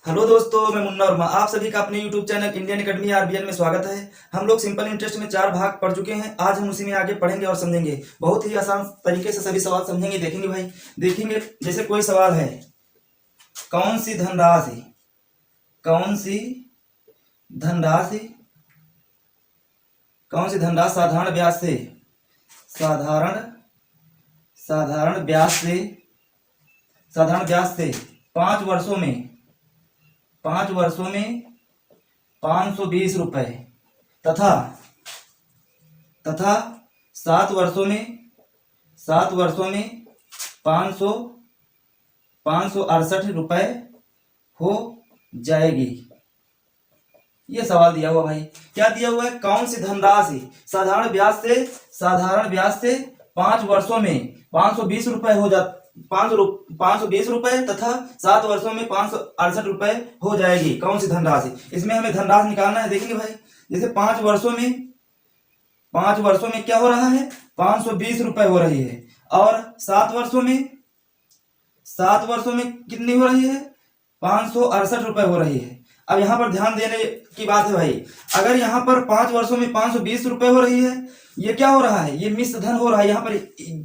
Hello दोस्तों, मैं मुन्ना वर्मा। आप सभी का अपने YouTube channel Indian academy RBN में स्वागत है। हम लोग सिंपल इंटरेस्ट में 4 भाग पढ़ चुके हैं। आज हम उसी में आगे पढ़ेंगे और समझेंगे। बहुत ही आसान तरीके से सभी सवाल समझेंगे, देखेंगे भाई। देखेंगे जैसे कोई सवाल है, कौन सी धनराशि कौन सी धनराशि कौन सी धनराशि साधारण ब्याज से 5 वर्षों में 520 रुपए तथा 7 वर्षों में 568 रुपए हो जाएगी। ये सवाल दिया हुआ भाई। क्या दिया हुआ है? कौन सी धनराशि साधारण ब्याज से 5 वर्षों में 520 रुपए हो जा 520 रुपए तथा 7 वर्षों में 568 रुपए हो जाएगी। कौन सी धनराशि? इसमें हमें धनराशि निकालना है। देखेंगे भाई, जैसे 5 वर्षों में क्या हो रहा है? 520 रुपए हो रही है। और 7 वर्षों में कितनी हो रही है? 568 रुपए हो रही है। अब यहाँ पर ध्यान देने की बात है भाई, अगर यहाँ पर 5 वर्षों में 520 रुपए हो रही है, ये क्या हो रहा है? ये मिश्र धन हो रहा है। यहाँ पर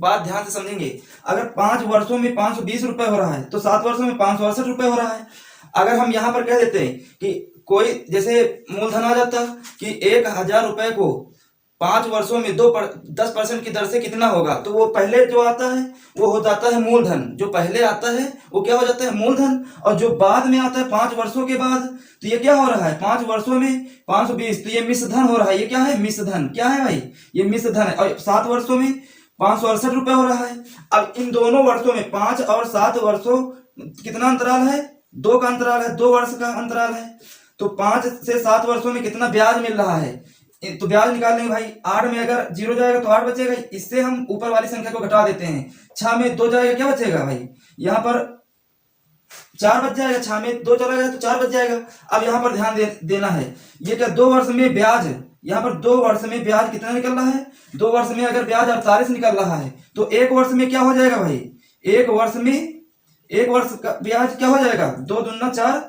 बात ध्यान से समझेंगे। अगर 5 वर्षों में 520 रुपए हो रहा है तो 7 वर्षों में 568 रुपए हो रहा है। अगर हम यहाँ पर कह देते हैं कि कोई जैसे मूलधन आ जाता कि 1000 रुपए को 5 वर्षों में 10% की दर से कितना होगा, तो वो पहले जो आता है वो हो जाता है मूलधन। जो पहले आता है वो क्या हो जाता है? मूलधन। और जो बाद में आता है 5 वर्षों के बाद, तो ये क्या हो रहा है? 5 वर्षों में 520, तो ये मिश्र धन हो रहा है। ये क्या है? मिश्र धन। क्या है भाई? ये मिश्र धन है। और 7 वर्षों में 568 रुपए हो रहा है। अब इन दोनों वर्षों में 5 और 7 वर्षों कितना अंतराल है? 2 का अंतराल है, 2 वर्ष का अंतराल है। तो 5 से 7 वर्षों में कितना ब्याज मिल रहा है? तो ब्याज निकाल लेंगे भाई। 8 में अगर 0 जाएगा तो 8 बचेगा। इससे हम ऊपर वाली संख्या को घटा देते हैं। 6 में 2 जाएगा, क्या बचेगा भाई? यहाँ पर 4 बच जाएगा। 6 में 2 चला गया तो 4 बच जाएगा। अब यहाँ पर ध्यान देना है। ये क्या 2 वर्ष में ब्याज, यहाँ पर 2 वर्ष में ब्याज कितना निकल रहा है? 2 वर्ष में अगर ब्याज 48 निकल रहा है तो 1 वर्ष में क्या हो जाएगा भाई? 1 वर्ष का ब्याज क्या हो जाएगा? 2 दूना 4,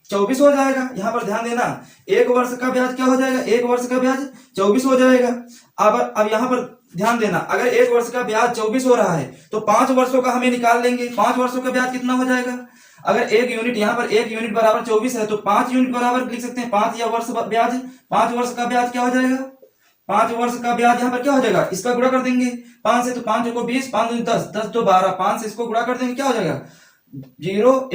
24 हो जाएगा। यहाँ पर ध्यान देना, 1 वर्ष का ब्याज क्या हो जाएगा? 1 वर्ष का ब्याज 24 हो जाएगा। अब यहाँ पर ध्यान देना, अगर 1 वर्ष का ब्याज 24 हो रहा है तो 5 वर्षों का हमें निकाल लेंगे। 5 वर्षों का ब्याज कितना हो जाएगा? अगर 1 यूनिट, यहाँ पर 1 यूनिट बराबर 24 है तो 5 यूनिट बराबर लिख सकते हैं 5 या वर्ष ब्याज। 5 वर्ष का ब्याज क्या हो जाएगा? 5 वर्ष का ब्याज यहाँ पर क्या हो जाएगा? इसका गुणा कर देंगे 5 से, तो 5 को 20, 5 10, 10 2 12, 5 से इसको गुणा कर देंगे, क्या हो जाएगा? 0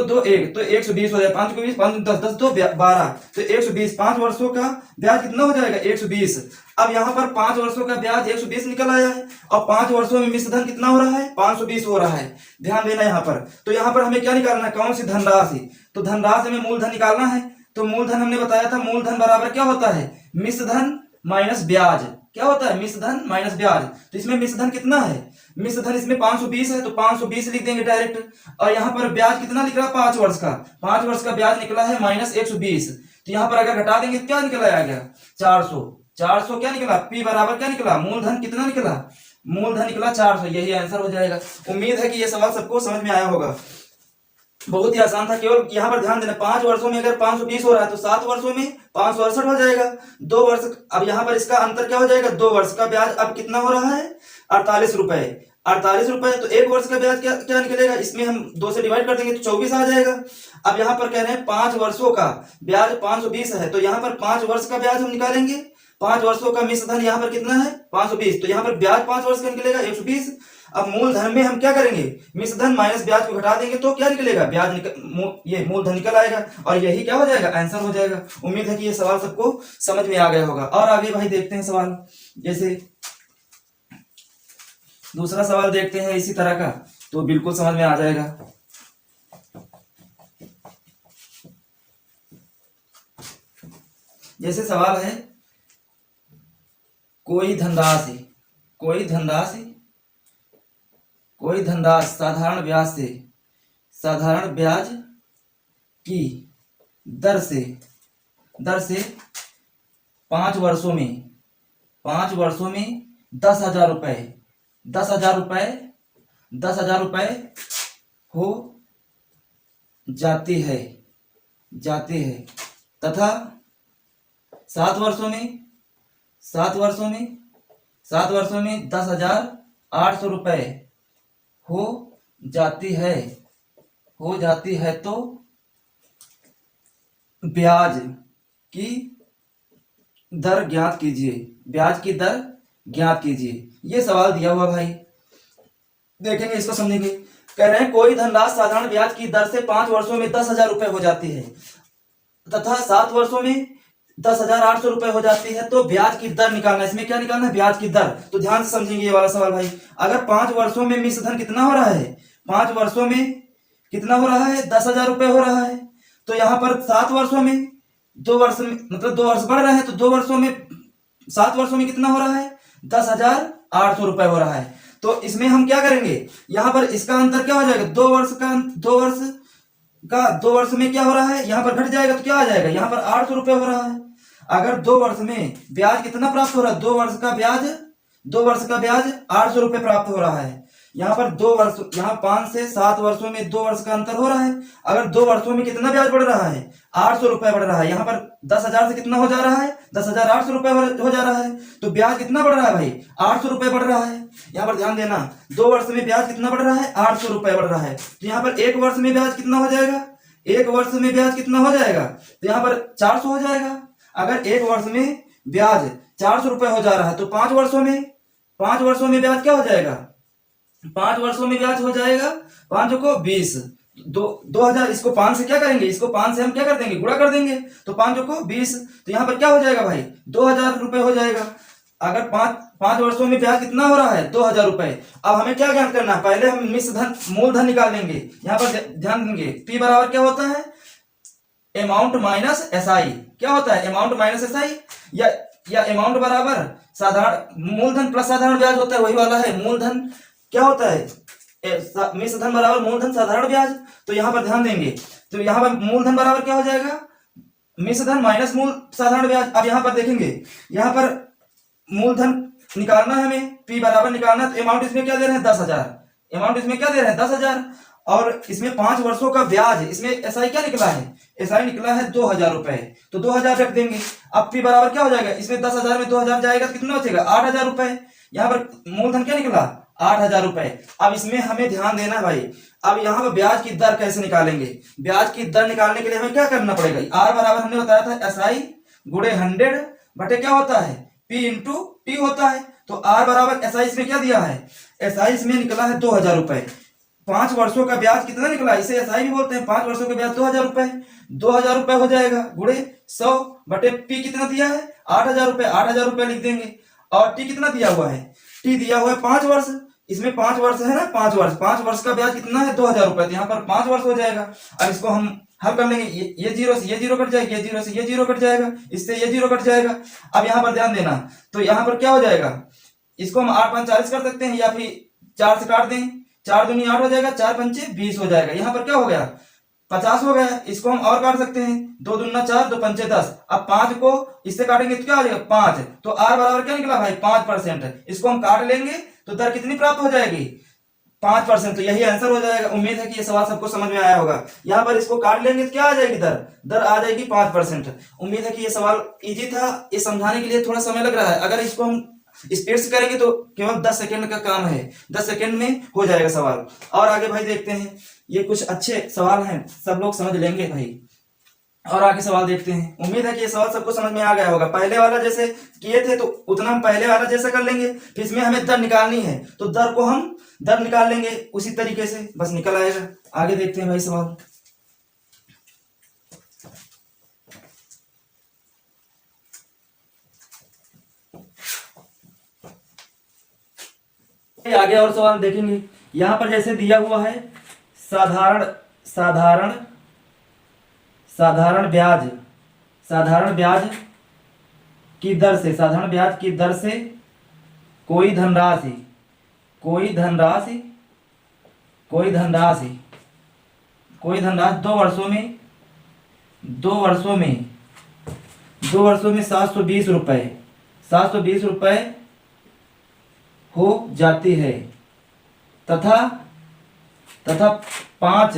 2 1, तो 120 हो जाएगा। 5 को 20, 5 10, 10 2 12, तो 120। 5 वर्षों का ब्याज कितना हो जाएगा? 120। अब यहाँ पर 5 वर्षों का ब्याज 120 निकल आया है और 5 वर्षों में मिश्र धन कितना हो रहा है? 520 हो रहा है। ध्यान देना यहाँ पर। तो यहाँ पर हमें क्या निकालना है? कौन सी धनराशि? तो धनराशि में मूलधन निकालना है। तो मूलधन हमने बताया था, मूलधन बराबर क्या होता है? मिश्र धन माइनस ब्याज। क्या होता है? मिश्र धन माइनस ब्याज। तो इसमें मिश्र धन कितना है? मिश्र धन इसमें 520 है तो 520 लिख देंगे डायरेक्ट। और यहाँ पर ब्याज कितना निकला? 5 वर्ष का। 5 वर्ष का ब्याज निकला है माइनस 120। तो यहाँ पर अगर घटा देंगे क्या निकला आ गया? 400। 400 क्या निकला? पी बराबर क्या निकला? मूलधन कितना निकला? मूलधन निकला 400। यही आंसर हो जाएगा। उम्मीद है कि यह सवाल सबको समझ में आया होगा। बहुत ही आसान था। केवल यहाँ पर ध्यान देना, 5 वर्षों में अगर 520 हो रहा है तो 7 वर्षों में 568 हो जाएगा। 2 वर्ष। अब यहाँ पर इसका अंतर क्या हो जाएगा? 2 वर्ष का ब्याज अब कितना हो रहा है? 48 रुपए। 48 रुपए। तो 1 वर्ष का ब्याज क्या निकलेगा? इसमें हम 2 से डिवाइड कर देंगे तो 24 आ जाएगा। अब यहाँ पर कह रहे हैं 5 वर्षों का ब्याज 520 है, तो यहाँ पर 5 वर्ष का ब्याज हम निकालेंगे। 5 वर्षों का मिश्र धन यहाँ पर कितना है? 520। तो यहाँ पर ब्याज 5 वर्ष का निकलेगा 120। अब मूलधन में हम क्या करेंगे? मिश्र धन माइनस ब्याज को घटा देंगे तो क्या निकलेगा? ये मूलधन निकल आएगा और यही क्या हो जाएगा? आंसर हो जाएगा। उम्मीद है कि ये सवाल सबको समझ में आ गया होगा। और आगे भाई देखते हैं सवाल। जैसे दूसरा सवाल देखते हैं इसी तरह का, तो बिल्कुल समझ में आ जाएगा। जैसे सवाल है, कोई धनराशि साधारण ब्याज की दर से 5 वर्षों में 10,000 रुपए हो जाती है तथा 7 वर्षों में 10,800 रुपये हो जाती है तो ब्याज की दर ज्ञात कीजिए। ये सवाल दिया हुआ भाई, देखेंगे इसको समझेंगे। कह रहे हैं कोई धनराशि साधारण ब्याज की दर से 5 वर्षों में 10,000 रुपये हो जाती है तथा 7 वर्षों में 10,800 रुपये हो जाती है, तो ब्याज की दर निकालना। इसमें क्या निकालना है? ब्याज की दर। तो ध्यान से समझेंगे ये वाला सवाल भाई। अगर 5 वर्षों में मिश्र धन कितना हो रहा है? 5 वर्षों में कितना हो रहा है? 10,000 रुपये हो रहा है। तो यहाँ पर 7 वर्षों में 2 वर्ष में मतलब 2 वर्ष बढ़ रहे हैं, तो 2 वर्षों में 7 वर्षों में कितना हो रहा है? 10,800 रुपये हो रहा है। तो इसमें हम क्या करेंगे? यहाँ पर इसका अंतर क्या हो जाएगा? 2 वर्ष में क्या हो रहा है? यहाँ पर घट जाएगा तो क्या आ जाएगा? यहाँ पर 800 रुपये हो रहा है। अगर 2 वर्ष में ब्याज कितना प्राप्त हो रहा है? 2 वर्ष का ब्याज 800 रुपये प्राप्त हो रहा है। यहाँ पर 2 वर्ष, यहाँ 5 से 7 वर्षों में 2 वर्ष का अंतर हो रहा है। अगर 2 वर्षों में कितना ब्याज बढ़ रहा है? 800 रुपये बढ़ रहा है। यहाँ पर 10,000 से कितना हो जा रहा है? 10,800 रुपये हो जा रहा है। तो ब्याज कितना बढ़ रहा है भाई? 800 रुपये बढ़ रहा है। यहाँ पर ध्यान देना, 2 वर्ष में ब्याज कितना बढ़ रहा है? 800 रुपये बढ़ रहा है। तो यहाँ पर 1 वर्ष में ब्याज कितना हो जाएगा? 1 वर्ष में ब्याज कितना हो जाएगा? तो यहाँ पर 400 हो जाएगा। अगर 1 वर्ष में ब्याज 400 रुपये हो जा रहा है, तो 5 वर्षों में ब्याज क्या हो जाएगा? 5 वर्षों में ब्याज हो जाएगा 5 को 20, 2,000। इसको 5 से क्या करेंगे? इसको 5 से हम क्या कर देंगे? गुणा कर देंगे। तो 5 को 20, तो यहाँ पर क्या हो जाएगा भाई? 2,000 रुपये हो जाएगा। अगर 5 वर्षों में ब्याज कितना हो रहा है? 2,000 रुपये। अब हमें क्या ज्ञात करना है? पहले हम मूलधन निकाल लेंगे। यहाँ पर ध्यान देंगे, P बराबर क्या होता है? Amount minus SI। क्या होता है? अमाउंट माइनस SI, या अमाउंट बराबर साधारण मूलधन प्लस साधारण ब्याज होता है, वही वाला है। मूलधन क्या होता है? मिश्र धन बराबर मूलधन साधारण ब्याज। तो यहाँ पर ध्यान देंगे, तो यहाँ पर मूलधन बराबर क्या हो जाएगा? मिश्र धन माइनस मूल साधारण ब्याज। अब यहाँ पर देखेंगे, यहाँ पर मूलधन निकालना है हमें, P बराबर निकालना है। तो अमाउंट इसमें क्या दे रहे हैं? 10,000। और इसमें 5 वर्षों का ब्याज, इसमें SI क्या निकला है? SI निकला है 2,000 रुपए। तो 2,000 रख देंगे। अब P बराबर क्या हो जाएगा? इसमें 10,000 में 2,000 जाएगा तो कितना बचेगा? 8,000 रुपए। यहाँ पर मूलधन क्या निकला? 8,000 रुपए। अब इसमें हमें ध्यान देना भाई। अब यहाँ पर ब्याज की दर कैसे निकालेंगे? ब्याज की दर निकालने के लिए हमें क्या करना पड़ेगा? R बराबर हमने बताया था SI गुणे 100 बटे क्या होता है? P इंटू T होता है। तो R बराबर SI इसमें क्या दिया है? SI इसमें निकला है 2,000 रुपए। 5 वर्षों का ब्याज कितना निकला? इसे SI भी बोलते हैं। 5 वर्षों का ब्याज 2,000 रुपए। 2,000 रुपए हो जाएगा गुणे 100 बटे P कितना दिया है? 8,000 रुपए। 8,000 रुपए लिख देंगे। और T कितना दिया हुआ है? T दिया हुआ है 5 वर्ष। इसमें 5 वर्ष है ना, 5 वर्ष का ब्याज कितना है? 2,000 रुपए। तो यहाँ पर 5 वर्ष हो जाएगा। अब इसको हम हल कर लेंगे। ये जीरो से ये जीरो कट जाएगा, ये जीरो से ये जीरो कट जाएगा, इससे ये जीरो कट जाएगा। अब यहाँ पर ध्यान देना, तो यहाँ पर क्या हो जाएगा? इसको हम 8 5 40 कर सकते हैं, या फिर 4 से काट दें। 4 दूनी 8 हो जाएगा, 4 पंचे 20 हो जाएगा। यहाँ पर क्या हो गया? 50 हो गया। इसको हम और काट सकते हैं। 2 दूना 4, 2 पंचे 10। अब 5 को इससे काटेंगे तो क्या हो जाएगा? 5। तो R बराबर क्या निकला भाई? 5%। इसको हम काट लेंगे तो दर कितनी प्राप्त हो जाएगी? 5%। तो यही आंसर हो जाएगा। उम्मीद है कि ये सवाल सबको समझ में आया होगा। यहाँ पर इसको काट लेंगे तो क्या आ जाएगी? दर आ जाएगी 5%। उम्मीद है कि ये सवाल इजी था। ये समझाने के लिए थोड़ा समय लग रहा है। अगर इसको हम स्पीड से करेंगे तो केवल 10 सेकंड का काम है। 10 सेकंड में हो जाएगा सवाल। और आगे भाई देखते हैं, ये कुछ अच्छे सवाल हैं, सब लोग समझ लेंगे भाई। और आगे सवाल देखते हैं। उम्मीद है कि ये सवाल सबको समझ में आ गया होगा। पहले वाला जैसे किए थे तो उतना हम पहले वाला जैसा कर लेंगे। फिर इसमें हमें दर निकालनी है, तो दर को हम दर निकाल लेंगे उसी तरीके से, बस निकल आएगा। आगे देखते हैं भाई सवाल। आगे और सवाल देखेंगे। यहां पर जैसे दिया हुआ है साधारण साधारण साधारण ब्याज साधारण ब्याज की दर से कोई धनराशि 2 वर्षों में 720 रुपए हो जाती है तथा 5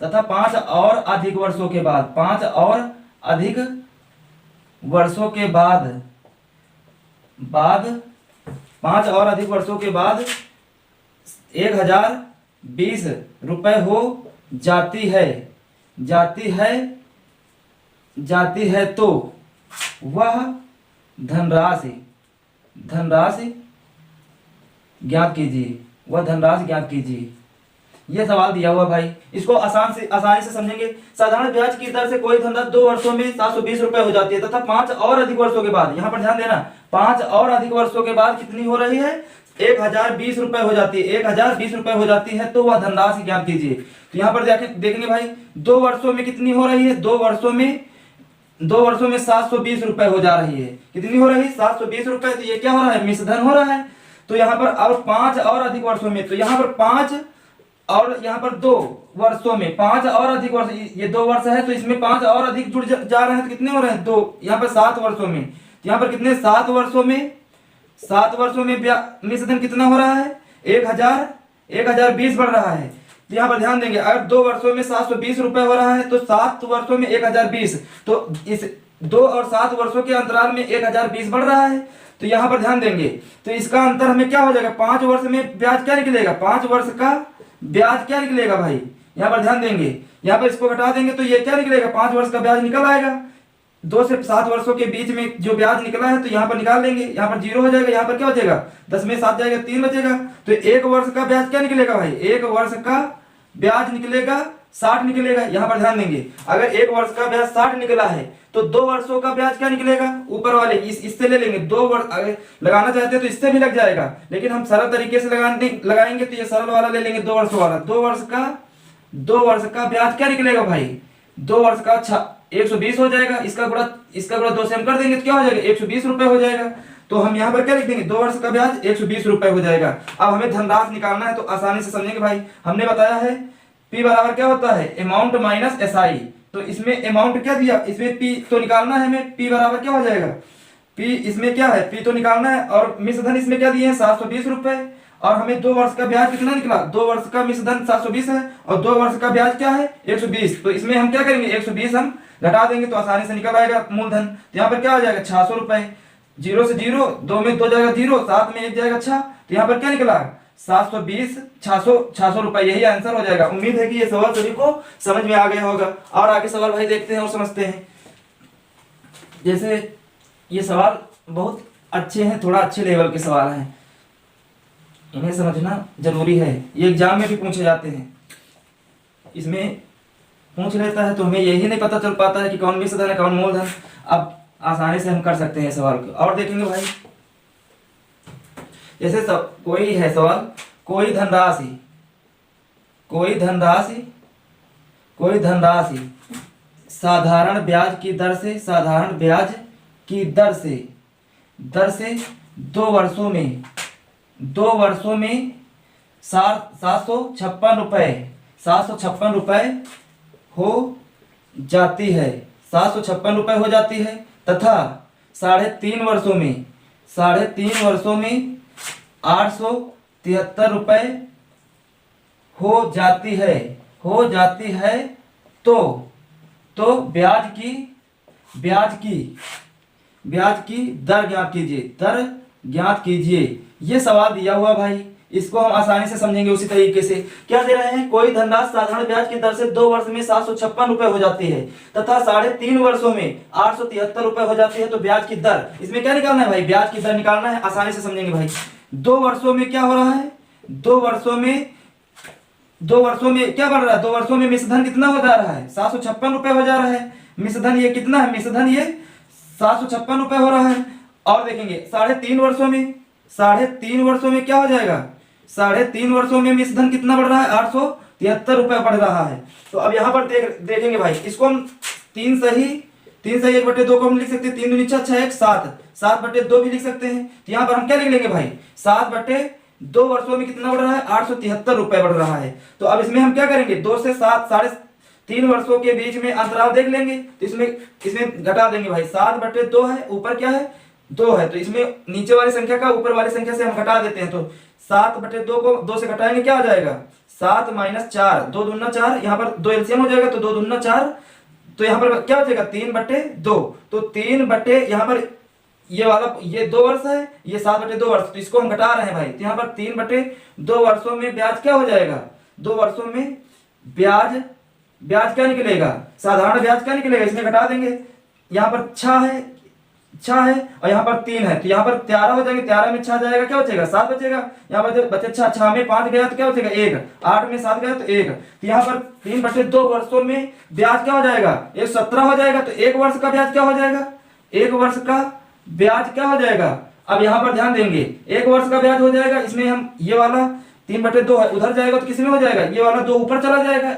तथा 5 और अधिक वर्षों के बाद 5 और अधिक वर्षों के बाद 5 और अधिक वर्षों के बाद 1020 रुपये हो जाती है तो वह धनराशि ज्ञात कीजिए। ये सवाल दिया हुआ भाई, इसको आसानी से समझेंगे। साधारण ब्याज की दर से कोई धनराशि 2 वर्षों में 720 रुपए हो जाती है तथा 5 और अधिक वर्षों के बाद, यहाँ पर ध्यान देना, 5 और अधिक वर्षों के बाद कितनी हो रही है, 1020 रुपए हो जाती है। 1020 रुपए हो जाती है तो वह धनराशि ज्ञात कीजिए। तो यहाँ पर देखेंगे भाई, 2 वर्षों में कितनी हो रही है, 2 वर्षों में 720 रुपए हो जा रही है। कितनी हो रही है, 720 रुपए। तो ये क्या हो रहा है, मिश्रधन हो रहा है। तो यहाँ पर और 5 और अधिक वर्षों में, तो यहाँ पर 5 और यहाँ पर 2 वर्षों में 5 और अधिक वर्ष, ये 2 वर्ष है तो इसमें 5 और अधिक जुड़ जा रहे हैं तो कितने हो रहे हैं, 2। यहाँ पर 7 वर्षों में, तो यहाँ पर कितने, 7 वर्षों में मिश्रधन कितना हो रहा है, 1020 बढ़ रहा है। तो यहाँ पर ध्यान देंगे, अगर 2 वर्षों में 720 रुपए हो रहा है तो 7 वर्षों में 1020, तो इस 2 और 7 वर्षों के अंतराल में 1020 बढ़ रहा है। तो यहाँ पर ध्यान देंगे, तो इसका अंतर हमें क्या हो जाएगा, 5 वर्ष में ब्याज क्या निकलेगा, 5 वर्ष का ब्याज क्या निकलेगा भाई, यहाँ पर ध्यान देंगे, यहाँ पर इसको घटा देंगे तो ये क्या निकलेगा, 5 वर्ष का ब्याज निकल आएगा। 2 से 7 वर्षों के बीच में जो ब्याज निकला है तो यहाँ पर निकाल लेंगे, यहाँ पर 0 हो जाएगा, यहाँ पर क्या हो जाएगा, 10 में 7 जाएगा, 3 बचेगा। तो 1 वर्ष का ब्याज क्या निकलेगा भाई, 1 वर्ष का ब्याज निकलेगा 60 निकलेगा। यहाँ पर ध्यान देंगे, अगर 1 वर्ष का ब्याज 60 निकला है तो 2 वर्षों का ब्याज क्या निकलेगा, ऊपर वाले इससे ले लेंगे। 2 वर्ष अगर लगाना चाहते हैं तो इससे भी लग जाएगा, लेकिन हम सरल तरीके से लगाएंगे तो ये सरल वाला ले लेंगे, 2 वर्षों वाला। 2 वर्ष का ब्याज क्या निकलेगा भाई, 2 वर्ष का 120 हो जाएगा। इसका गुणा 2 से हम कर देंगे तो क्या हो जाएगा, 120 रुपए हो जाएगा। तो हम यहाँ पर क्या लिख देंगे, 2 वर्ष का ब्याज 120 रुपए हो जाएगा। अब हमें धनराशि निकालना है तो आसानी से समझेंगे भाई, हमने बताया है P बराबर क्या होता है, अमाउंट माइनस SI। तो इसमें अमाउंट क्या दिया, इसमें P तो निकालना है हमें, P बराबर क्या हो जाएगा, P इसमें क्या है, P तो निकालना है, और मिश्रधन इसमें क्या दिए हैं, 720 रुपए। और हमें 2 वर्ष का ब्याज कितना निकला, 2 वर्ष का मिश्रधन 720 है और 2 वर्ष का ब्याज क्या है, 120। तो इसमें हम क्या करेंगे, 120 हम घटा देंगे तो आसानी से निकल आएगा मूलधन। तो यहाँ पर क्या आ जाएगा, 600 रुपए। 0 से 0, 2 में 2 जाएगा 0, 7 में 1 जाएगा 6। तो यहाँ पर क्या निकला, 720, 600 रुपए, यही आंसर हो जाएगा। उम्मीद है कि ये सवाल सभी को समझ में आ गया होगा। और आगे सवाल भाई देखते हैं और समझते हैं। जैसे ये सवाल बहुत अच्छे हैं, थोड़ा अच्छे लेवल के सवाल हैं, इन्हें समझना जरूरी है। ये एग्जाम में भी पूछे जाते हैं, इसमें पूछ लेता है तो हमें यही नहीं पता चल पाता है कि कौन मिश्रधन है कौन मूलधन। अब आसानी से हम कर सकते हैं सवाल को। और देखेंगे भाई, जैसे कोई है सवाल, कोई धनराशि साधारण ब्याज की दर से 2 वर्षों में 756 रुपए हो जाती है, 756 रुपए हो जाती है तथा 3.5 वर्षों में 873 रुपए हो जाती है तो ब्याज की दर ज्ञात कीजिए। ये सवाल दिया हुआ भाई, इसको हम आसानी से समझेंगे उसी तरीके से। क्या दे रहे हैं, कोई धनराशि साधारण ब्याज की दर से 2 वर्ष में 756 रुपए हो जाती है तथा 3.5 वर्षों में 873 रुपए हो जाती है तो ब्याज की दर, इसमें क्या निकालना है भाई, ब्याज की दर निकालना है। आसानी से समझेंगे भाई, 2 वर्षों में क्या हो रहा है, 2 वर्षों में क्या बढ़ रहा है, 2 वर्षों में मिश्रधन कितना हो जा रहा है, 756 रुपए हो जा रहा है। मिश्रधन ये कितना है, मिश्रधन ये 756 रुपए हो रहा है। और देखेंगे 3.5 वर्षों में क्या हो जाएगा, 3.5 वर्षों में मिश्रधन कितना बढ़ रहा है, 873 रुपए बढ़ रहा है। तो अब यहाँ पर देखेंगे भाई, इसको हम 3 सही 1/2 को हम लिख सकते हैं, 3 दूनी 6 7 7/2 भी लिख सकते हैं। तो यहाँ पर हम क्या लिख लेंगे भाई, 7/2 वर्षों में कितना बढ़ रहा है, 873 रुपए बढ़ रहा है। तो अब इसमें हम क्या करेंगे, 2 से 7 3.5 वर्षों के बीच में अंतराल देख लेंगे तो इसमें घटा देंगे भाई, 7/2 है, ऊपर क्या है 2 है, तो इसमें नीचे वाली संख्या का ऊपर वाली संख्या से हम घटा देते हैं। तो 7/2 को 2 से घटाएंगे क्या आ जाएगा, 7 माइनस 4, 2 दूना 4, यहाँ पर 2 एलसीएम हो जाएगा तो 2 दूना 4, तो यहाँ पर क्या बचेगा 3/2, तो 3 यहाँ पर ये वाला ये 2 वर्ष है, ये 7/2 वर्ष, तो इसको हम घटा रहे हैं भाई, तो यहाँ पर 3/2 वर्षों में ब्याज क्या हो जाएगा, 2 वर्षों में ब्याज क्या निकलेगा, साधारण ब्याज क्या निकलेगा, इसमें घटा देंगे, यहाँ पर 6 है और यहाँ पर 3 है, तो यहाँ पर 13 हो जाएंगे, 13 में 6 जाएगा, क्या बचेगा 7 बचेगा, यहाँ पर बचे 6 में 5 गया तो क्या बचेगा 1, 8 में 7 गया तो 1, तो यहाँ पर 3/2 वर्षों में ब्याज क्या हो जाएगा 117 हो जाएगा, तो 1 वर्ष का ब्याज क्या हो जाएगा, 1 वर्ष का ब्याज क्या हो जाएगा। अब यहाँ पर ध्यान देंगे 1 वर्ष का ब्याज हो जाएगा, इसमें हम ये वाला 3/2 है उधर जाएगा तो किसमें हो जाएगा, ये वाला 2 ऊपर चला जाएगा,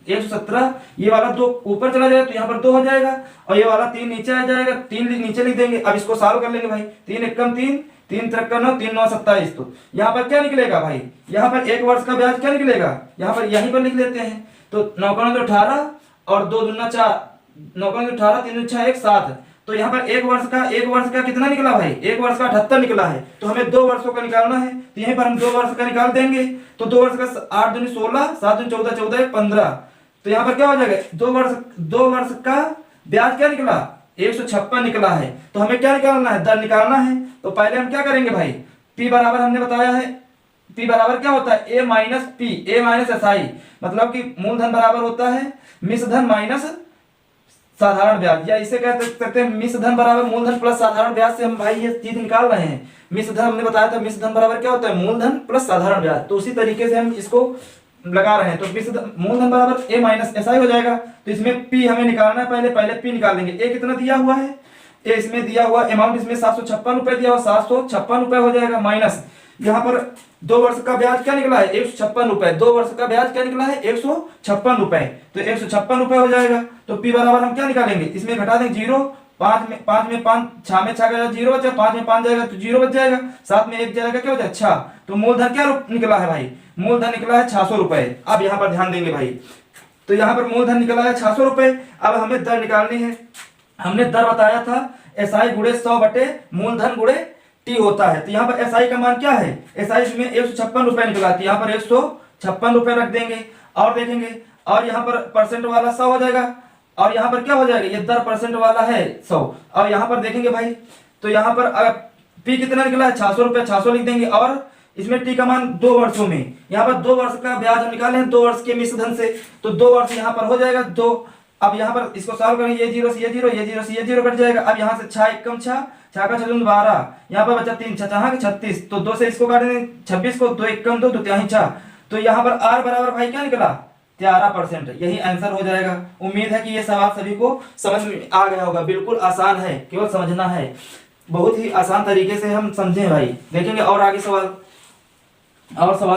117, ये वाला 2 ऊपर चला जाएगा तो यहाँ पर 2 हो जाएगा, और ये वाला 3 नीचे आ जाएगा, 3 नीचे लिख देंगे। अब इसको सॉल्व कर लेंगे भाई, 3 एकम 3, 3 त्रिका 9, 3 9 27, तो यहाँ पर क्या निकलेगा भाई, यहाँ पर 1 वर्ष का ब्याज क्या निकलेगा, यहाँ पर यहीं पर लिख लेते हैं, तो 9 का 9 18 और 2 दूना 4, 9 का 9 18, 3 6 1 7, तो यहाँ पर 1 वर्ष का कितना निकला भाई, 1 वर्ष का 78 निकला है, तो हमें 2 वर्षों का निकालना है, तो यहीं पर हम 2 वर्ष का निकाल देंगे, तो 2 वर्ष का 8 दूनी 16, 7 दूनी 14, 14 15, तो यहाँ पर क्या हो जाएगा 2 वर्ष का ब्याज क्या निकला 156 निकला है, तो हमें क्या निकालना है, दर निकालना है, तो पहले हम क्या करेंगे भाई, P बराबर हमने बताया है, P बराबर क्या होता है A minus P, A minus SI, मतलब कि मूलधन बराबर होता है मिश्र धन माइनस साधारण ब्याज, या इसे कह सकते हैं मिश्र धन बराबर मूलधन प्लस साधारण ब्याज से हम भाई ये चीज निकाल रहे हैं। मिश्र धन हमने बताया था, मिश्र धन बराबर क्या होता है मूलधन प्लस साधारण ब्याज, तो उसी तरीके से हम इसको लगा रहे हैं, तो मूलधन बराबर A माइनस SI हो जाएगा, तो इसमें P हमें निकालना है, पहले P निकाल लेंगे। A कितना दिया हुआ है, A इसमें दिया हुआ अमाउंट इसमें 756 रुपए दिया हुआ, 756 रुपए हो जाएगा, माइनस यहाँ पर 2 वर्ष का ब्याज क्या निकला है 156 रुपए, 2 वर्ष का ब्याज क्या निकला है 156 रुपए, तो 156 रुपए हो जाएगा, तो P बराबर हम क्या निकालेंगे, इसमें घटा देंगे 0, 5 में 5, 6 में 6 गया 0 बचा, 5 में 5 जाएगा तो 0 बच जाएगा, 7 में 1 जाएगा क्या बचा 6, तो मूलधन क्या निकला है भाई, मूलधन निकला है 600 रुपए। अब यहाँ पर ध्यान देंगे भाई, तो यहाँ पर मूलधन निकला है 600 रुपए, अब हमें दर निकालनी है, हमने दर बताया था SI गुणे 100 बटे मूलधन गुणे T होता है, तो यहाँ पर SI का मान क्या है, SI में 156 रुपए निकला, तो यहाँ पर 156 रुपए रख देंगे, और देखेंगे, और यहाँ पर परसेंट वाला 100 हो जाएगा, और यहाँ पर क्या हो जाएगा, ये दर परसेंट वाला है 100, और यहाँ पर देखेंगे भाई, तो यहाँ पर P कितना निकला है 600 रुपए, 600 लिख देंगे, और इसमें T का मान 2 वर्षों में, यहाँ पर 2 वर्ष का ब्याज हम निकाले हैं 2 वर्ष के मिश्र धन से, तो 2 वर्ष यहाँ पर हो जाएगा 2, अब यहाँ पर इसको सॉल्व करेंगे, ये 0 से ये 0, ये 0 से ये 0 कट जाएगा, अब यहाँ से 6 एकम 6, 6 का 6 12, यहाँ पर बचा 3 6 36, तो 2 से इसको काटेंगे 26 को, 2 एकम 2, 2 तिहाई 6, तो यहाँ पर R बराबर भाई क्या निकला 13%, यही आंसर हो जाएगा। उम्मीद है कि ये सवाल सभी को समझ में आ गया होगा, बिल्कुल आसान है, केवल समझना है, बहुत ही आसान तरीके से हम समझे भाई। देखेंगे और आगे सवाल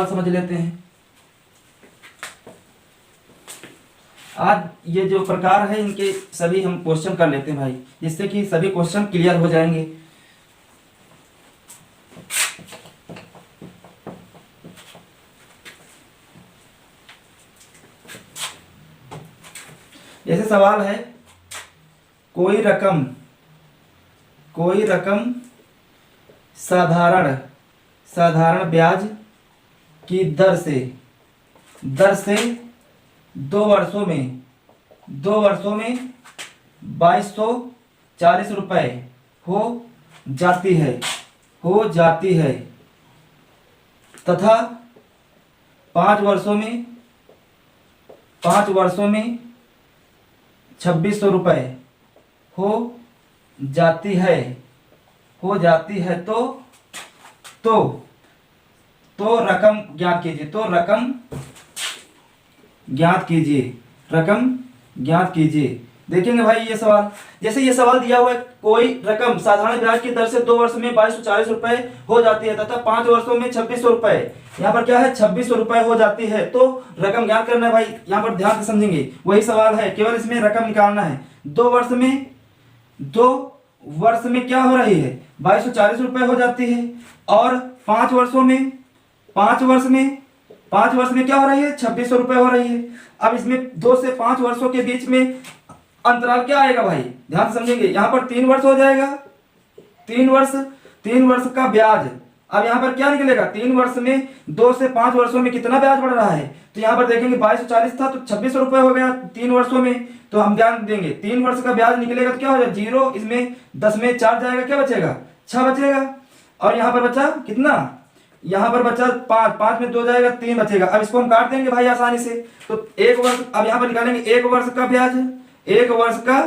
समझ लेते हैं। आज ये जो प्रकार है इनके सभी हम क्वेश्चन कर लेते हैं भाई, जिससे कि सभी क्वेश्चन क्लियर हो जाएंगे। जैसे सवाल है, कोई रकम साधारण ब्याज की दर से 2 वर्षों में 2240 रुपए हो जाती है तथा 5 वर्षों में 2600 रुपए हो जाती है तो रकम ज्ञात कीजिए। देखेंगे भाई ये सवाल, जैसे ये सवाल दिया हुआ है, कोई रकम साधारण ब्याज की दर से 2 वर्ष में 2240 रुपए हो जाती है तथा 5 वर्षों में 2600 रुपए, यहाँ पर क्या है 2600 रुपए हो जाती है, तो रकम ज्ञात करना है भाई। यहाँ पर ध्यान से समझेंगे, वही सवाल है, केवल इसमें रकम निकालना है। 2 वर्ष में क्या हो रही है 2240 रुपए हो जाती है, और 5 वर्ष में क्या हो रही है 2600 रुपए हो रही है। अब इसमें 2 से 5 वर्षों के बीच में अंतराल क्या आएगा भाई, ध्यान समझेंगे। यहाँ पर 3 वर्ष हो जाएगा, 3 वर्ष का ब्याज अब यहाँ पर क्या निकलेगा, 3 वर्ष में 2 से 5 वर्षों में कितना ब्याज बढ़ रहा है, तो यहाँ पर देखेंगे 2240 था तो 2600 रुपये हो गया 3 वर्षों में। तो हम ध्यान देंगे 3 वर्ष का ब्याज निकलेगा तो क्या हो जाएगा, 0, इसमें 10 में 4 जाएगा, क्या बचेगा, 6 बचेगा। और यहाँ पर बचा कितना, यहाँ पर बचा 5, 5 में 2 जाएगा, 3 बचेगा। अब इसको हम काट देंगे भाई आसानी से। तो 1 वर्ष, अब यहाँ पर निकालेंगे 1 वर्ष का ब्याज, 1 वर्ष का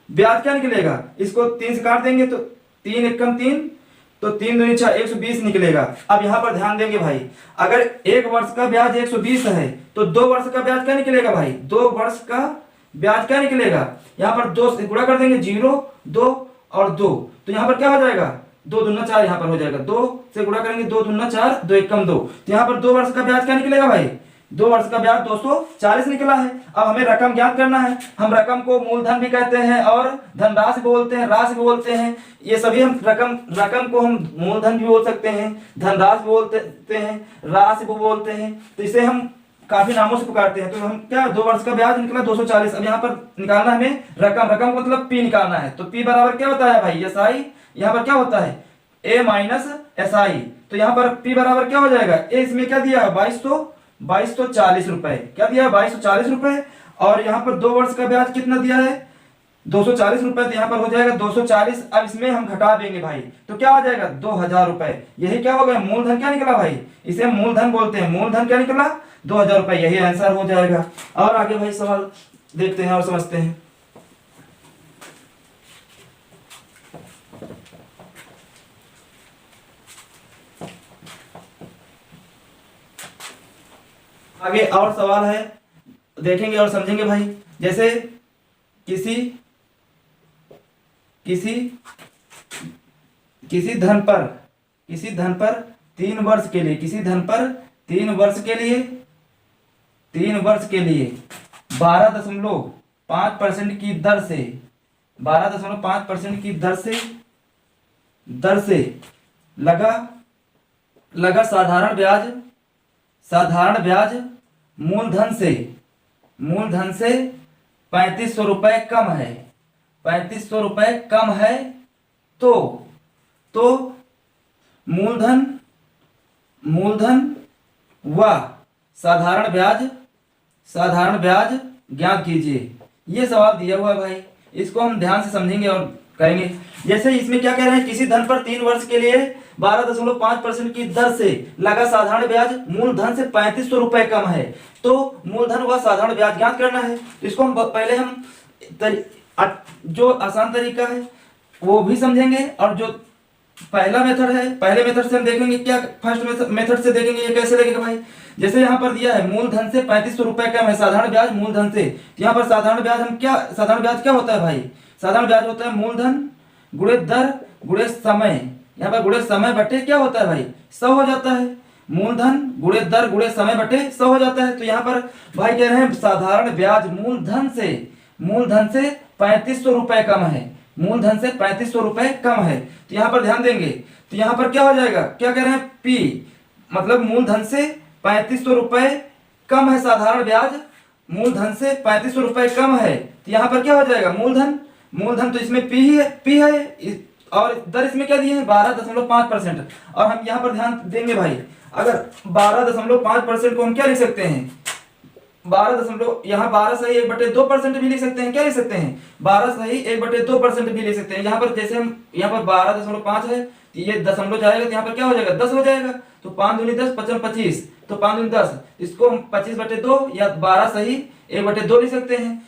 ब्याज क्या निकलेगा, इसको 3 से काट देंगे तो 3 एकम 3, तो 3 दूनी 6, 120 निकलेगा। अब यहाँ पर ध्यान देंगे भाई, अगर 1 वर्ष का ब्याज 120 है तो 2 वर्ष का ब्याज क्या निकलेगा भाई, 2 वर्ष का ब्याज क्या निकलेगा, यहाँ पर 2 से गुणा कर देंगे, 0, 2 और 2, तो यहाँ पर क्या हो जाएगा, 2 दूना 4 यहाँ पर हो जाएगा, 2 से गुणा करेंगे, 2 दूना 4, 2 एकम 2, तो यहाँ पर 2 वर्ष का ब्याज क्या निकलेगा भाई, 2 वर्ष का ब्याज 240 निकला है। अब हमें रकम ज्ञात करना है। हम रकम को मूलधन भी कहते हैं और धनराशि बोलते हैं, राशि बोलते हैं, ये सभी हम रकम को हम मूलधन भी बोल सकते हैं, धनराशि बोलते हैं, राशि भी बोलते हैं, तो इसे हम काफी नामों से पुकारते हैं। तो हम क्या, 2 वर्ष का ब्याज निकला 240। अब यहाँ पर निकालना हमें रकम को मतलब पी निकालना है, तो पी बराबर क्या होता है भाई, एस आई, यहाँ पर क्या होता है ए माइनस एस आई, तो यहाँ पर पी बराबर क्या हो जाएगा, ए इसमें क्या दिया है 2240 रुपए, क्या दिया है 2240 रुपए, और यहाँ पर 2 वर्ष का ब्याज कितना दिया है 240 रुपए, तो यहाँ पर हो जाएगा 240। अब इसमें हम घटा देंगे भाई, तो क्या आ जाएगा 2000 रुपए, यही क्या हो गया, मूलधन क्या निकला भाई, इसे हम मूलधन बोलते हैं, मूलधन क्या निकला 2000 रुपए, यही आंसर हो जाएगा। और आगे भाई सवाल देखते हैं और समझते हैं। आगे और सवाल है, देखेंगे और समझेंगे भाई। जैसे किसी धन पर 3 वर्ष के लिए, किसी धन पर 3 वर्ष के लिए 12.5% की दर से 12.5% की दर से लगा साधारण ब्याज मूलधन से 3500 रुपए कम है, 3500 रुपए कम है, तो मूलधन व साधारण ब्याज ज्ञात कीजिए। ये सवाल दिया हुआ है भाई, इसको हम ध्यान से समझेंगे और करेंगे। जैसे इसमें क्या कह रहे हैं, किसी धन पर 3 वर्ष के लिए 12.5% की दर से लगा साधारण ब्याज मूलधन से 3500 रुपए कम है, तो मूलधन व साधारण ब्याज ज्ञात करना है। तो इसको हम पहले जो आसान तरीका है वो भी समझेंगे, और जो पहला मेथड है, पहले मेथड से हम देखेंगे क्या, फर्स्ट मेथड से देखेंगे ये कैसे लगेगा भाई। जैसे यहाँ पर दिया है मूलधन से 3500 रुपए कम है, साधारण ब्याज मूलधन से, तो यहाँ पर साधारण ब्याज क्या होता है भाई, साधारण ब्याज होता है मूलधन गुणे दर गुणे समय, यहाँ पर गुणे समय बटे क्या होता है भाई 100 हो जाता है, मूलधन गुणे दर गुणे समय बटे 100 हो जाता है। तो यहाँ पर भाई कह रहे हैं साधारण ब्याज मूलधन से 3500 रुपए कम है, मूलधन से 3500 रुपए कम है। तो यहाँ पर ध्यान देंगे, तो यहाँ पर क्या हो जाएगा, क्या कह रहे हैं पी मतलब मूलधन से 3500 रुपए कम है, साधारण ब्याज मूलधन से 3500 रुपए कम है, तो यहाँ पर क्या हो जाएगा मूलधन तो इसमें पी है और दर इसमें क्या दिए हैं 12.5%। और हम यहाँ पर ध्यान देंगे भाई, अगर 12.5% को हम क्या लिख सकते हैं, 12 सही 1/2% भी लिख सकते हैं, क्या लिख सकते हैं 12 सही 1/2% भी लिख सकते हैं। यहाँ पर जैसे हम यहाँ पर 12.5 है, तो ये दशमलव जाएगा तो यहाँ पर क्या हो जाएगा 10 हो जाएगा, तो 5 दूनी 10 55 25, तो 5 दूनी 10, इसको हम 25/2 या 12 सही 1/2 लिख सकते हैं,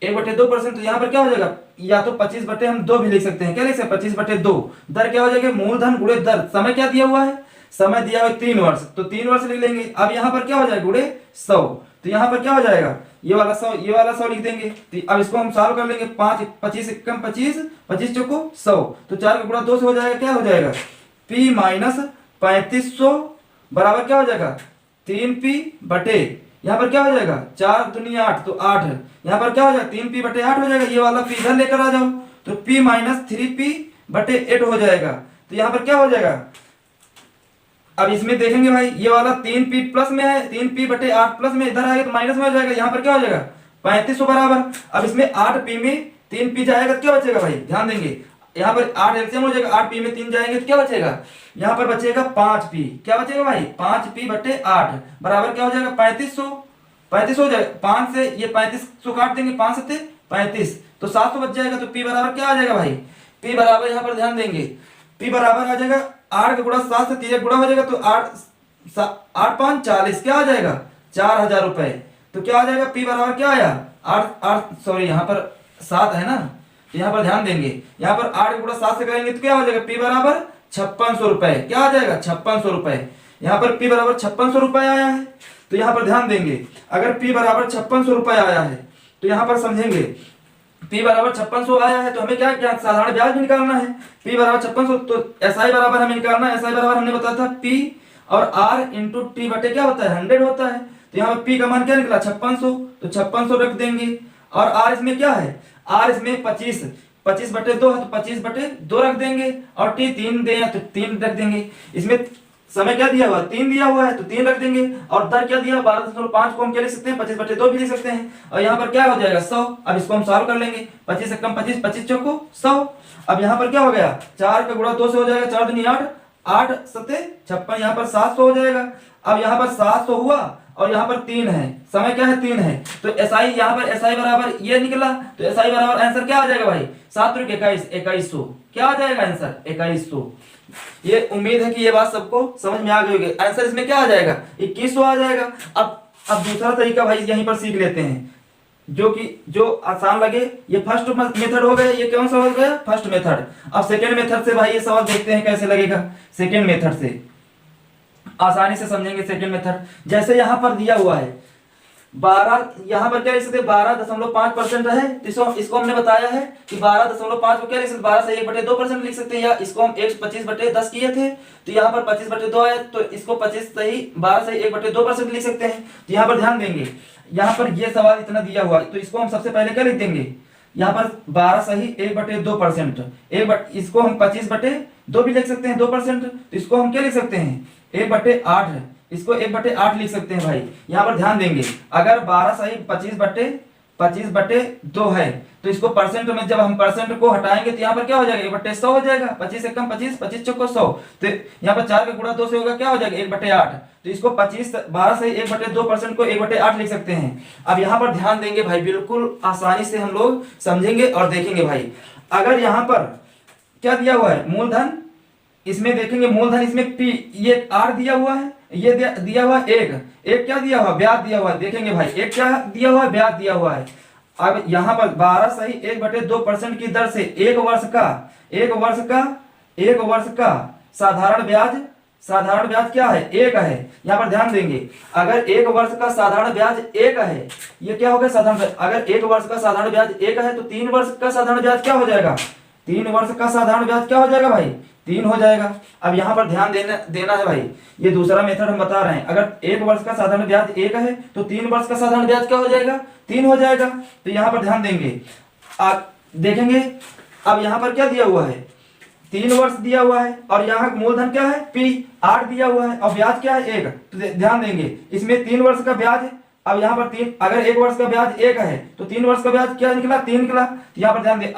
1/2%। तो यहाँ पर क्या हो जाएगा, या तो 25/2 भी लिख सकते हैं, क्या लिख सकते हैं 25/2। दर क्या हो जाएगा मूलधन गुणे दर, समय क्या दिया हुआ है, समय दिया हुआ है 3 वर्ष, तो 3 वर्ष लिख लेंगे। अब यहाँ पर क्या हो जाएगा गुणे 100, तो यहाँ पर क्या हो जाएगा ये वाला 100 लिख देंगे। तो अब इसको हम सॉल्व कर लेंगे, 25 एकम 25, 25 चौको 100, तो 4 का गुणा 2 से हो जाएगा, क्या हो जाएगा P माइनस 3500 बराबर क्या हो जाएगा 3P बटे, यहाँ पर क्या हो जाएगा 4 दुनिया 8, तो 8, यहाँ पर क्या हो जाएगा 3P बटे 8 हो जाएगा, ये वाला P इधर लेकर आ जाओ, तो P माइनस 3P बटे 8 हो जाएगा। तो यहाँ पर क्या हो जाएगा, अब इसमें देखेंगे भाई ये वाला 3P प्लस में है, 3P बटे 8 प्लस में इधर आएगा तो माइनस में हो जाएगा, यहाँ पर क्या हो जाएगा 3500 बराबर। अब इसमें 8P में 3P जाएगा तो क्या बचेगा भाई, ध्यान देंगे यहाँ पर 8 एलसीएम हो जाएगा, 8 पी में 3 जाएंगे तो क्या बचेगा, यहाँ पर बचेगा 5p। क्या बचेगा भाई, 5p/8 बराबर क्या हो जाएगा, 3500। 3500 हो जाएगा, 5 से ये 3500 काट देंगे, 5 7 35, तो 700 बच जाएगा। तो p बराबर क्या आ जाएगा भाई, p बराबर यहाँ पर ध्यान देंगे, p बराबर आ जाएगा 8 का गुणा 7 से 3 गुणा हो जाएगा, तो 8 5 40, क्या आ जाएगा 4000 रुपए। तो क्या आ जाएगा, p बराबर क्या आया 8 सॉरी यहाँ पर 7 है ना, तो यहाँ पर ध्यान देंगे, यहाँ पर 8 गुणा 7 से करेंगे तो क्या हो जाएगा, p बराबर 5600 रुपए। क्या आ जाएगा 5600 रुपए, यहाँ पर p बराबर 5600 रुपए आया है। तो यहाँ पर ध्यान देंगे, अगर p बराबर 5600 रुपए आया है तो यहाँ पर समझेंगे p बराबर 5600 आया है तो हमें क्या क्या साधारण ब्याज भी निकालना है। p बराबर 5600, तो SI बराबर हमें निकालना है। SI बराबर हमने बताया था p और r इंटू टी बटे क्या होता है 100 होता है। तो यहाँ पर p का मान क्या निकला 5600, तो 5600 रख देंगे। और r इसमें क्या है, r इसमें 25 25/2 है तो 25/2 रख देंगे, और t 3 दे तो 3 रख देंगे। इसमें समय क्या दिया हुआ है, 3 दिया हुआ है तो 3 रख देंगे, और दर क्या दिया 12.5 को हम क्या लिख सकते हैं 25/2 भी लिख सकते हैं। और यहाँ पर क्या हो जाएगा 100। अब इसको हम सॉल्व कर लेंगे, 25 से कम 25, 25 चौको 100। अब यहाँ पर क्या हो गया, 4 का गुणा 2 से हो जाएगा, 4 दूनी 8, 8 7 56, यहाँ पर 700 हो जाएगा। अब यहाँ पर 700 हुआ और यहाँ पर 3 है, समय क्या है 3 है, तो SI यहाँ पर SI बराबर ये निकला, तो SI बराबर आंसर क्या आ जाएगा भाई 7 × 21 2100। क्या आ जाएगा आंसर 2100। ये उम्मीद है कि ये बात सबको समझ में आ गई होगी। आंसर इसमें क्या आ जाएगा 2100 आ जाएगा। अब दूसरा तरीका भाई यहीं पर सीख लेते हैं, जो आसान लगे। ये फर्स्ट मेथड हो गया, ये कौन सा हो गया फर्स्ट मेथड। अब सेकंड मेथड से भाई ये सवाल देखते हैं कैसे लगेगा। सेकंड मेथड से आसानी से समझेंगे। सेकंड मेथड जैसे यहाँ पर दिया हुआ है 12, यहाँ पर क्या लिख सकते हैं 12.5% है, तो इसको हमने बताया है कि 12.5 को क्या लिख सकते 12 से 1/2% लिख सकते हैं, या इसको हम 125/10 किए थे तो यहाँ पर 25/2 आया, तो इसको 25 सही 12 से 1/2% लिख सकते हैं। तो यहाँ पर ध्यान देंगे, यहाँ पर ये सवाल इतना दिया हुआ है तो इसको हम सबसे पहले क्या लिख देंगे, यहाँ पर 12 सही 1/2%, इसको हम 25/2 भी लिख सकते हैं 2%, तो इसको हम क्या लिख सकते हैं 1/8, इसको 1/8 लिख सकते हैं भाई। यहाँ पर ध्यान देंगे, अगर 12 सही 25/2 है तो इसको परसेंट में जब हम परसेंट को हटाएंगे तो यहाँ पर क्या हो जाएगा 1/100 हो जाएगा। 25 से कम 25, 25 चौको 100, तो यहाँ पर 4 का गुणा 2 से होगा क्या हो जाएगा 1/8, तो इसको 12 से 1/2% को 1/8 लिख सकते हैं। अब यहाँ पर ध्यान देंगे भाई, बिल्कुल आसानी से हम लोग समझेंगे और देखेंगे भाई। अगर यहाँ पर क्या दिया हुआ है मूलधन, इसमें देखेंगे मूलधन, इसमें p ये r दिया हुआ है, ये दिया हुआ एक क्या दिया हुआ ब्याज दिया हुआ है। देखेंगे भाई एक क्या दिया हुआ है ब्याज दिया हुआ है। अब यहाँ पर 12 सही 1/2% की दर से एक वर्ष का साधारण ब्याज क्या है 1 है। यहाँ पर ध्यान देंगे, अगर 1 वर्ष का साधारण ब्याज 1 है, ये क्या हो गया साधारण, अगर 1 वर्ष का साधारण ब्याज 1 है तो 3 वर्ष का साधारण ब्याज क्या हो जाएगा, 3 वर्ष का साधारण ब्याज क्या हो जाएगा भाई 3 हो जाएगा। अब यहाँ पर ध्यान देना है भाई, ये दूसरा मेथड हम बता रहे हैं। अगर 1 वर्ष का साधारण ब्याज 1 है तो 3 वर्ष का साधारण ब्याज क्या हो जाएगा 3 हो जाएगा। तो यहाँ पर ध्यान देंगे, देखेंगे अब यहाँ पर क्या दिया हुआ है 3 वर्ष दिया हुआ है, और यहाँ मूलधन क्या है p 8 दिया हुआ है, और ब्याज क्या है 1। तो ध्यान देंगे इसमें 3 वर्ष का ब्याज है। अब यहाँ पर 3, अगर 1 वर्ष का ब्याज 1 है तो 3 वर्ष का ब्याज क्या निकला 3 निकला। तो यहाँ पर ध्यान दें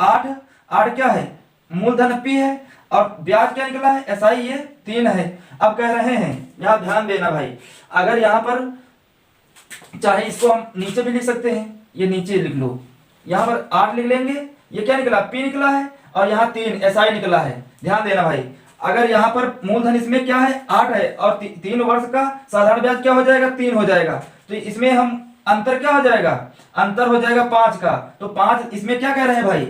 8 क्या है मूलधन p है, और ब्याज क्या निकला है SI ये 3 है। अब कह रहे हैं यहाँ ध्यान देना भाई, अगर यहाँ पर चाहे इसको हम नीचे भी लिख सकते हैं, ये नीचे लिख लो, यहाँ पर 8 लिख लेंगे, ये क्या निकला p निकला है, और यहाँ 3 SI निकला है। ध्यान देना भाई, अगर यहाँ पर मूलधन इसमें क्या है 8 है, और 3 वर्ष का साधारण ब्याज क्या हो जाएगा 3 हो जाएगा, तो इसमें हम अंतर क्या हो जाएगा, अंतर हो जाएगा 5 का। तो 5 इसमें क्या कह रहे हैं भाई,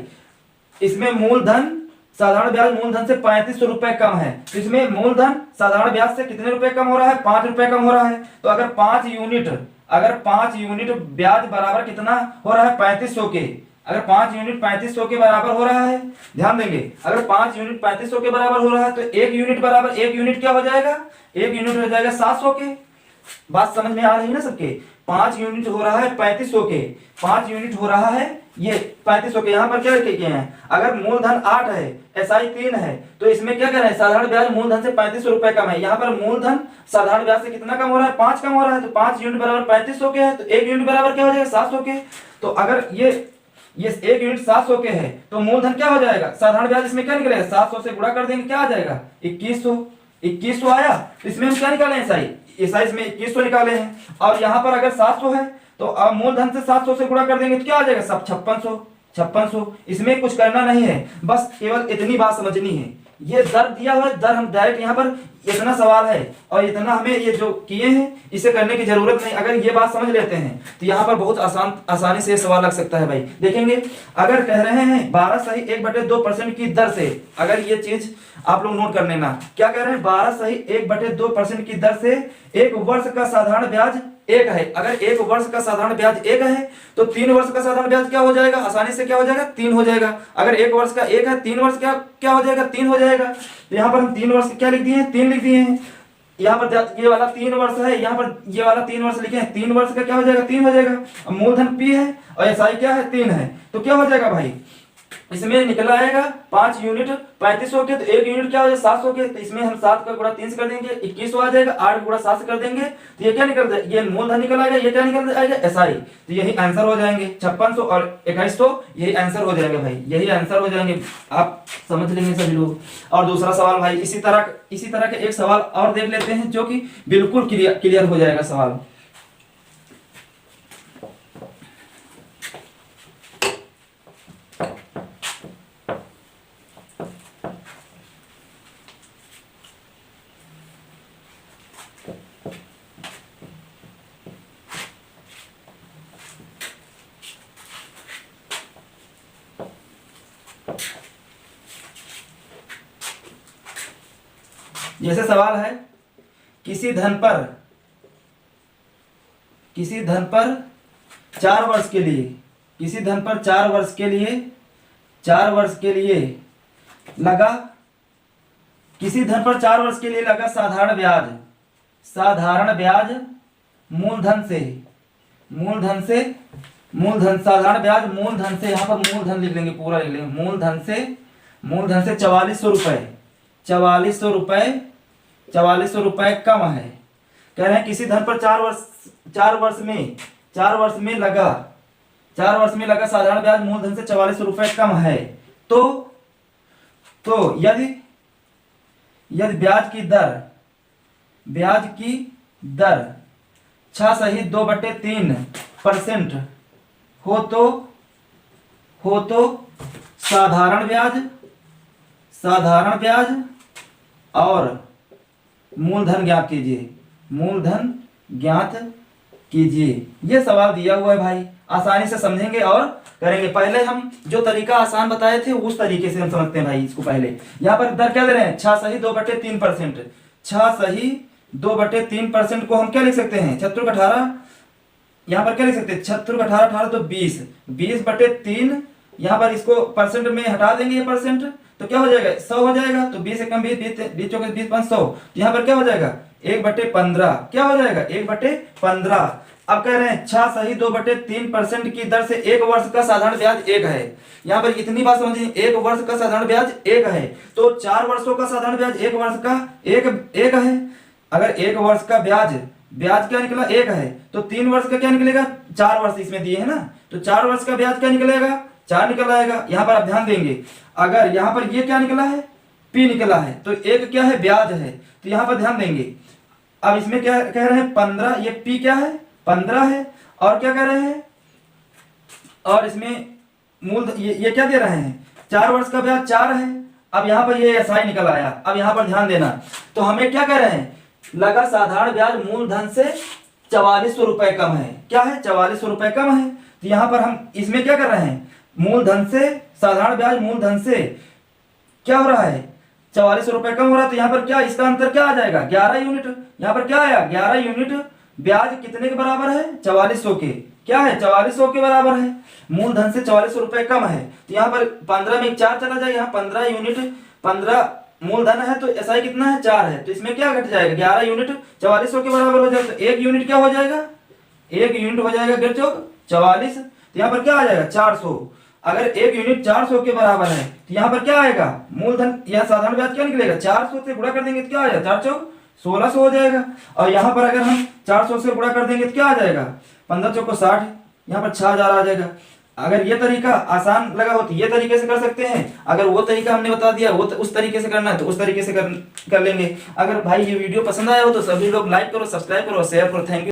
इसमें मूलधन साधारण ब्याज मूलधन से 3500 रुपए कम है, तो इसमें मूलधन साधारण ब्याज से कितने रुपए कम हो रहा है 5 रुपए कम हो रहा है। तो अगर 5 यूनिट ब्याज बराबर कितना हो रहा है 3500 के, अगर 5 यूनिट 3500 के बराबर हो रहा है, ध्यान देंगे अगर 5 यूनिट 3500 के बराबर हो रहा है तो 1 यूनिट बराबर 1 यूनिट क्या हो जाएगा 1 यूनिट हो जाएगा 700 के। बात समझ में आ रही है ना सबके। 5 यूनिट हो रहा है 3500 के, 5 यूनिट हो रहा है ये 3500 के। यहाँ पर क्या लिखे हैं, अगर मूलधन 8 है SI 3 है, तो इसमें क्या कर रहे हैं साधारण ब्याज मूलधन से 3500 रुपए कम है। यहाँ पर मूलधन साधारण ब्याज से कितना कम हो रहा है 5 कम हो रहा है, तो 5 यूनिट बराबर 3500 के है, तो 1 यूनिट बराबर क्या हो जाएगा 700 के। तो अगर ये ये 1 यूनिट 700 के है, तो मूलधन क्या हो जाएगा, साधारण ब्याज इसमें क्या निकलेगा, 700 से गुणा कर देंगे क्या आ जाएगा 2100। 2100 आया, तो इसमें हम क्या निकाले एसआई, एसआई इसमें 2100 निकाले हैं। और यहाँ पर अगर 700 है तो अब मूलधन से 700 से गुणा कर देंगे तो क्या आ जाएगा सब 5600। इसमें कुछ करना नहीं है, बस केवल इतनी बात समझनी है। ये दर दिया हुआ है, दर हम डायरेक्ट यहाँ पर इतना सवाल है और इतना हमें ये जो किए हैं इसे करने की जरूरत नहीं। अगर ये बात समझ लेते हैं तो यहाँ पर बहुत आसानी से सवाल लग सकता है भाई। देखेंगे अगर कह रहे हैं 12 सही 1/2% की दर से, अगर ये चीज आप लोग नोट कर लेना, क्या कह रहे हैं 12 सही 1/2% की दर से 1 वर्ष का साधारण ब्याज 1 है। अगर 1 वर्ष का साधारण ब्याज 1 है तो 3 वर्ष का साधारण ब्याज क्या हो जाएगा, आसानी से क्या हो जाएगा 3 हो जाएगा। अगर 1 वर्ष का 1 है, 3 वर्ष क्या हो जाएगा 3 हो जाएगा। तो यहाँ पर हम 3 वर्ष क्या लिख दिए हैं, 3 लिख दिए हैं। यहाँ पर ये वाला 3 वर्ष है, यहाँ पर ये वाला 3 वर्ष लिखे हैं, 3 वर्ष का क्या हो जाएगा 3 हो जाएगा। अब मूलधन P है और एसआई क्या है 3 है, तो क्या हो जाएगा भाई, इसमें निकला आएगा 5 यूनिट 3500 के, तो 1 यूनिट क्या हो जाएगा 700 के, तो इसमें हम 7 का गुणा 3 से कर देंगे 2100 आ जाएगा, 8 गुणा 7 से कर देंगे तो ये क्या निकल जाएगा, ये मूलधन निकल आएगा, ये क्या निकल आएगा एसआई। तो यही आंसर हो जाएंगे 5600 और 2100, यही आंसर हो जाएगा भाई, यही आंसर हो जाएंगे। आप समझ लेंगे सभी लोग। और दूसरा सवाल भाई इसी तरह के एक सवाल और देख लेते हैं जो कि बिल्कुल क्लियर हो जाएगा सवाल। जैसे सवाल है किसी धन पर 4 वर्ष के लिए, किसी धन पर 4 वर्ष के लिए लगा, किसी धन पर 4 वर्ष के लिए लगा साधारण ब्याज मूलधन से साधारण ब्याज मूलधन से, यहाँ पर मूलधन लिख लेंगे, पूरा लिख लेंगे, मूलधन से 4400 रुपए 4400 रुपए कम है। कह रहे हैं किसी धन पर 4 वर्ष में लगा साधारण ब्याज मूलधन से 4400 रुपए कम है, तो यदि ब्याज की दर 6 सही 2/3% हो तो साधारण ब्याज और मूलधन ज्ञात कीजिए। ये सवाल दिया हुआ है भाई, आसानी से समझेंगे और करेंगे। पहले हम जो तरीका आसान बताए थे उस तरीके से हम समझते हैं भाई इसको। पहले यहाँ पर दर क्या दे रहे हैं 6 सही 2/3%, 6 सही 2/3% को हम क्या लिख सकते हैं 18, यहाँ पर क्या लिख सकते हैं 18 तो 20/3, यहाँ पर इसको परसेंट में हटा देंगे, ये परसेंट तो क्या हो जाएगा 100 हो जाएगा, तो 20 एकम 20 20 चौके 20 5 100, तो यहाँ पर क्या हो जाएगा 1/15, क्या हो जाएगा 1/15। अब कह रहे हैं 6 सही 2/3% की दर से 1 वर्ष का साधारण ब्याज 1 है। यहाँ पर इतनी बात समझिए, 1 वर्ष का साधारण ब्याज 1 है, तो 4 वर्षों का साधारण ब्याज 1 वर्ष का 1 है। अगर 1 वर्ष का ब्याज क्या निकला 1 है, तो 3 वर्ष का क्या निकलेगा 4 वर्ष इसमें दिए है ना, तो 4 वर्ष का ब्याज क्या निकलेगा 4 निकल आएगा। यहाँ पर आप ध्यान देंगे, अगर यहाँ पर ये क्या निकला है P निकला है, तो 1 क्या है ब्याज है, तो यहाँ पर ध्यान देंगे। अब इसमें क्या कह रहे हैं 15, ये P क्या है 15 है, और क्या कह रहे हैं, और इसमें मूल ये क्या दे रहे हैं 4 वर्ष का ब्याज 4 है। अब यहाँ पर ये एसआई निकल आया। अब यहाँ पर ध्यान देना, तो हमें क्या कह रहे हैं लगा साधारण ब्याज मूलधन से 4400 रुपए कम है, क्या है 4400 रुपए कम है। तो यहाँ पर हम इसमें क्या कर रहे हैं मूलधन से साधारण ब्याज मूलधन से क्या हो रहा है 4400 रुपए कम हो रहा है, तो यहाँ पर क्या इसका अंतर क्या आ जाएगा 11 यूनिट। यहाँ पर क्या आया 11 यूनिट, ब्याज कितने के बराबर है 4400 के, क्या है 4400 के बराबर है, मूलधन से 4400 रुपए कम है। तो यहाँ पर 15 में 4 चला जाएगा, यहाँ 15 यूनिट 15 मूलधन है, तो एसआई कितना है 4 है, तो इसमें क्या घट जाएगा 11 यूनिट 4400 के बराबर हो जाएगा, तो 1 यूनिट क्या हो जाएगा 1 यूनिट हो जाएगा गिर चौक 44, तो यहाँ पर क्या आ जाएगा 400। अगर 1 यूनिट 400 के बराबर है तो यहाँ पर क्या आएगा मूलधन, यहाँ साधारण ब्याज क्या निकलेगा 400 से गुणा कर देंगे तो क्या आ जाएगा 4 चौक 1600 हो जाएगा। और यहाँ पर अगर हम 400 से गुणा कर देंगे तो क्या आ जाएगा 15 चौको 60, यहाँ पर 6000 आ जाएगा। अगर ये तरीका आसान लगा हो तो ये तरीके से कर सकते हैं, अगर वो तरीका हमने बता दिया वो उस तरीके से करना है तो उस तरीके से कर लेंगे। अगर भाई ये वीडियो पसंद आया हो तो सभी लोग लाइक करो, सब्सक्राइब करो, शेयर करो। Thank you.